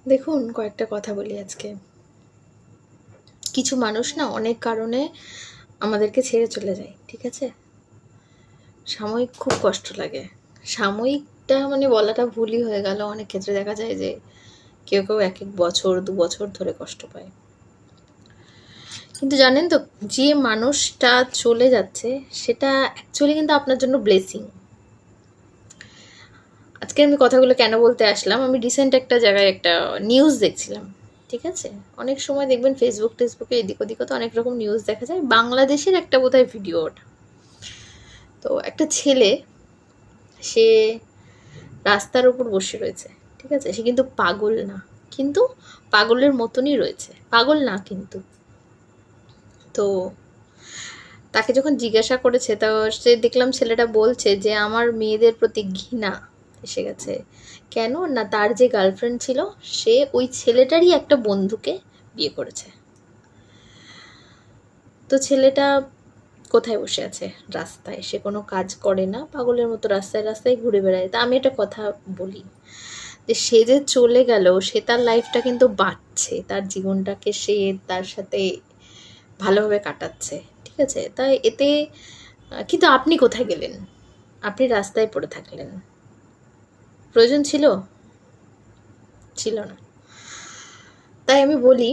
দেখুন, কয়েকটা কথা বলি আজকে। কিছু মানুষ না অনেক কারণে আমাদেরকে ছেড়ে চলে যায়, ঠিক আছে? সাময়িক খুব কষ্ট লাগে। সাময়িকটা মানে বলাটা ভুলই হয়ে গেল। অনেক ক্ষেত্রে দেখা যায় যে কেউ এক বছর ২ বছর ধরে কষ্ট পায়। কিন্তু জানেন তো, যে মানুষটা চলে যাচ্ছে সেটা অ্যাকচুয়ালি কিন্তু আপনার জন্য ব্লেসিং। আজকে আমি কথাগুলো কেন বলতে আসলাম, আমি রিসেন্ট একটা জায়গায় একটা নিউজ দেখছিলাম, ঠিক আছে? অনেক সময় দেখবেন টেসবুকে এদিক ওদিকে তো অনেক রকম নিউজ দেখা যায়। বাংলাদেশের একটা বোধহয় ভিডিও ওটা। তো একটা ছেলে, সে রাস্তার উপর বসে রয়েছে, ঠিক আছে? সে কিন্তু পাগল না, কিন্তু পাগলের মতনই রয়েছে, পাগল না কিন্তু। তো তাকে যখন জিজ্ঞাসা করেছে, তা সে দেখলাম ছেলেটা বলছে যে আমার মেয়েদের প্রতি ঘৃণা এসে গেছে। কেন না, তার যে গার্লফ্রেন্ড ছিল সে ওই ছেলেটারই একটা বন্ধুকে বিয়ে করেছে। তো ছেলেটা কোথায় বসে আছে? রাস্তায়। সে কোনো কাজ করে না, পাগলের মতো রাস্তায় রাস্তায় ঘুরে বেড়ায়। তা আমি একটা কথা বলি, যে সে যে চলে গেল, সে তার লাইফটা কিন্তু বাঁচছে, তার জীবনটাকে সে তার সাথে ভালোভাবে কাটাচ্ছে, ঠিক আছে? তাই এতে কিন্তু আপনি কোথায় গেলেন? আপনি রাস্তায় পড়ে থাকলেন। প্রয়োজন ছিল? ছিল না। তাই আমি বলি,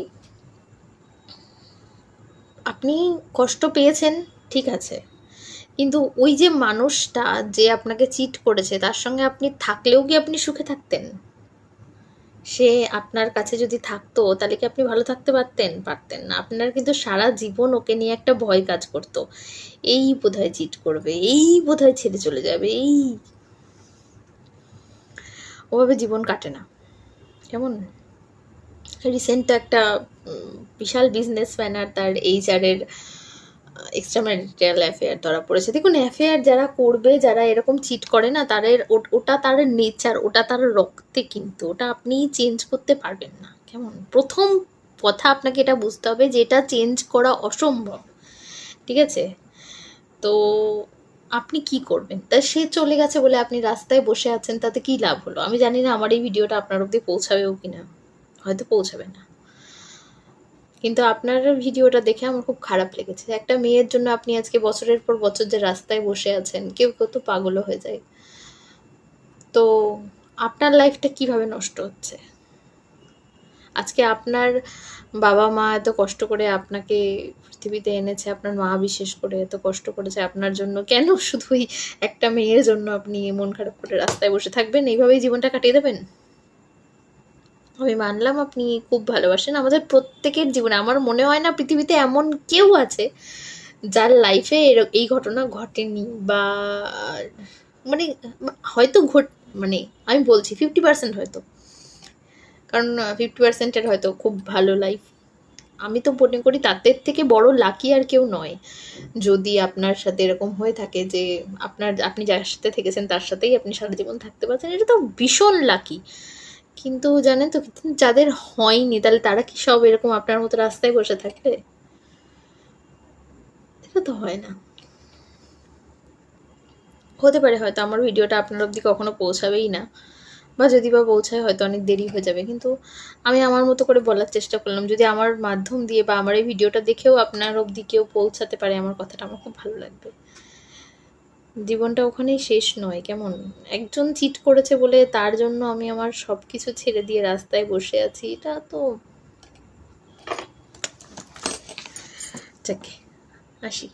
আপনি কষ্ট পেয়েছেন, ঠিক আছে, কিন্তু ওই যে মানুষটা যে আপনাকে চিট করেছে তার সঙ্গে আপনি থাকলেও কি আপনি সুখে থাকতেন? সে আপনার কাছে যদি থাকতো তাহলে কি আপনি ভালো থাকতে পারতেন? পারতেন না। আপনার কিন্তু সারা জীবন ওকে নিয়ে একটা ভয় কাজ করতো। এই বোধহয় চিট করবে, এই বোধহয় ছেড়ে চলে যাবে, এই ওভাবে জীবন কাটে না। কেমন? রিসেন্ট একটা বিশাল বিজনেসম্যান আর তার HR এর এক্সট্রা ম্যারিটাল অ্যাফেয়ার ধরা পড়েছে। দেখুন, অ্যাফেয়ার যারা করবে, যারা এরকম চিট করে না, তাদের ওটা তার নেচার, ওটা তার রক্তে, কিন্তু ওটা আপনি চেঞ্জ করতে পারবেন না। কেমন? প্রথম কথা আপনাকে এটা বুঝতে হবে যে এটা চেঞ্জ করা অসম্ভব, ঠিক আছে? তো আপনি কি করবেন? তা সে চলে গেছে বলে আপনি রাস্তায় বসে আছেন, তাতে কি লাভ হলো? আমি জানি না আমার এই ভিডিওটা আপনার অব্দি পৌঁছাবেও কিনা, হয়তো পৌঁছাবে না। কিন্তু আপনার ভিডিওটা দেখে আমার খুব খারাপ লেগেছে। একটা মেয়ের জন্য আপনি আজকে বছরের পর বছর যে রাস্তায় বসে আছেন, কেউ তো পাগলও হয়ে যায়। তো আপনার লাইফটা কিভাবে নষ্ট হচ্ছে? আজকে আপনার বাবা-মা এত কষ্ট করে আপনাকে পৃথিবীতে এনেছে, আপনার মা বিশেষ করে এত কষ্ট করেছে আপনার জন্য। কেন শুধুই একটা মেয়ের জন্য আপনি মন খারাপ করে রাস্তায় বসে থাকবেন? এইভাবেই জীবনটা কাটিয়ে দেবেন? আমি মানলাম আপনি খুব ভালোবাসেন। আমাদের প্রত্যেকের জীবনে আমার মনে হয় না পৃথিবীতে এমন কেউ আছে যার লাইফে এই ঘটনা ঘটেনি, বা মানে হয়তো মানে আমি বলছি 50% হয়তো। কারণ 50% এর হয়তো খুব ভালো লাইফ। আমি তো মনে করি তাদের থেকে বড় লাকি আর কেউ নয়। যদি আপনার সাথে এরকম হয়ে থাকে যে আপনি যার সাথে থেকেছেন তার সাথেই আপনি সারা জীবন থাকতে পারছেন, এটা তো ভীষণ লাকি। কিন্তু জানেন তো, যাদের হয়নি তাহলে তারা কি সব এরকম আপনার মতো রাস্তায় বসে থাকবে? এটা তো হয় না। হতে পারে হয়তো আমার ভিডিওটা আপনার অবধি কখনো পৌঁছাবেই না, বা যদি বা পৌঁছায় হয়তো অনেক দেরি হয়ে যাবে। কিন্তু আমি আমার মতো করে বলার চেষ্টা করলাম। যদি আমার মাধ্যম দিয়ে বা আমার এই ভিডিওটা দেখেও আপনার অবধি কেউ পৌঁছাতে পারে আমার কথাটা, আমার খুব ভালো লাগবে। জীবনটা ওখানেই শেষ নয়, কেমন? একজন চিট করেছে বলে তার জন্য আমি আমার সবকিছু ছেড়ে দিয়ে রাস্তায় বসে আছি, এটা তো যাকে আসি।